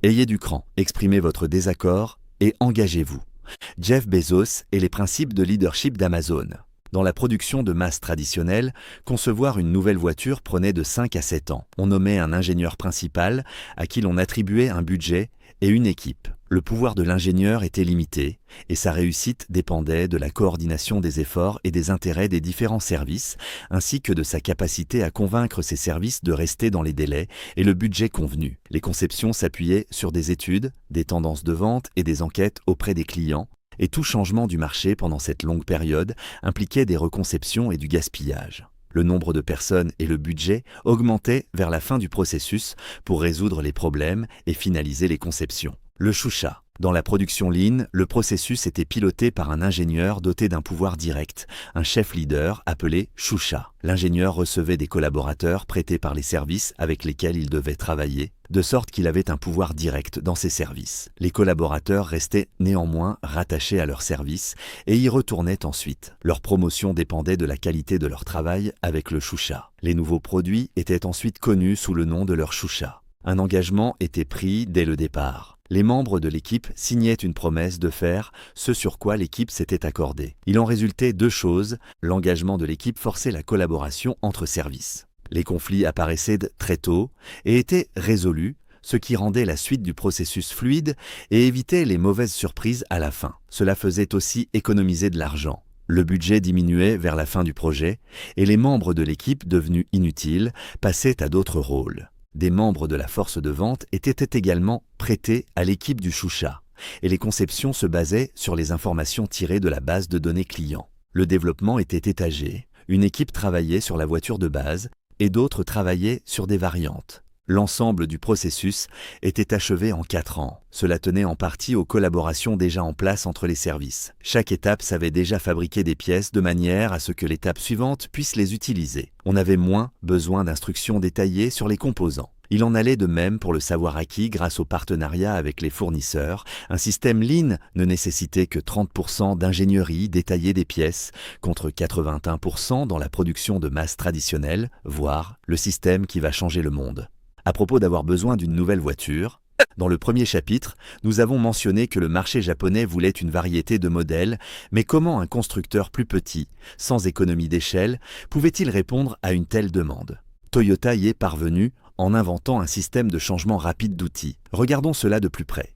Ayez du cran, exprimez votre désaccord et engagez-vous. Jeff Bezos et les principes de leadership d'Amazon. Dans la production de masse traditionnelle, concevoir une nouvelle voiture prenait de 5 à 7 ans. On nommait un ingénieur principal à qui l'on attribuait un budget et une équipe. Le pouvoir de l'ingénieur était limité et sa réussite dépendait de la coordination des efforts et des intérêts des différents services, ainsi que de sa capacité à convaincre ces services de rester dans les délais et le budget convenu. Les conceptions s'appuyaient sur des études, des tendances de vente et des enquêtes auprès des clients, et tout changement du marché pendant cette longue période impliquait des reconceptions et du gaspillage. Le nombre de personnes et le budget augmentaient vers la fin du processus pour résoudre les problèmes et finaliser les conceptions. Le choucha. Dans la production Lean, le processus était piloté par un ingénieur doté d'un pouvoir direct, un chef leader appelé choucha. L'ingénieur recevait des collaborateurs prêtés par les services avec lesquels il devait travailler, de sorte qu'il avait un pouvoir direct dans ses services. Les collaborateurs restaient néanmoins rattachés à leur service et y retournaient ensuite. Leur promotion dépendait de la qualité de leur travail avec le choucha. Les nouveaux produits étaient ensuite connus sous le nom de leur choucha. Un engagement était pris dès le départ. Les membres de l'équipe signaient une promesse de faire ce sur quoi l'équipe s'était accordée. Il en résultait deux choses. L'engagement de l'équipe forçait la collaboration entre services. Les conflits apparaissaient très tôt et étaient résolus, ce qui rendait la suite du processus fluide et évitait les mauvaises surprises à la fin. Cela faisait aussi économiser de l'argent. Le budget diminuait vers la fin du projet et les membres de l'équipe, devenus inutiles, passaient à d'autres rôles. Des membres de la force de vente étaient également prêtés à l'équipe du choucha, et les conceptions se basaient sur les informations tirées de la base de données clients. Le développement était étagé, une équipe travaillait sur la voiture de base et d'autres travaillaient sur des variantes. L'ensemble du processus était achevé en 4 ans. Cela tenait en partie aux collaborations déjà en place entre les services. Chaque étape savait déjà fabriquer des pièces de manière à ce que l'étape suivante puisse les utiliser. On avait moins besoin d'instructions détaillées sur les composants. Il en allait de même pour le savoir acquis grâce au partenariat avec les fournisseurs. Un système Lean ne nécessitait que 30% d'ingénierie détaillée des pièces, contre 81% dans la production de masse traditionnelle, voire le système qui va changer le monde. À propos d'avoir besoin d'une nouvelle voiture, dans le premier chapitre, nous avons mentionné que le marché japonais voulait une variété de modèles, mais comment un constructeur plus petit, sans économie d'échelle, pouvait-il répondre à une telle demande ? Toyota y est parvenu en inventant un système de changement rapide d'outils. Regardons cela de plus près.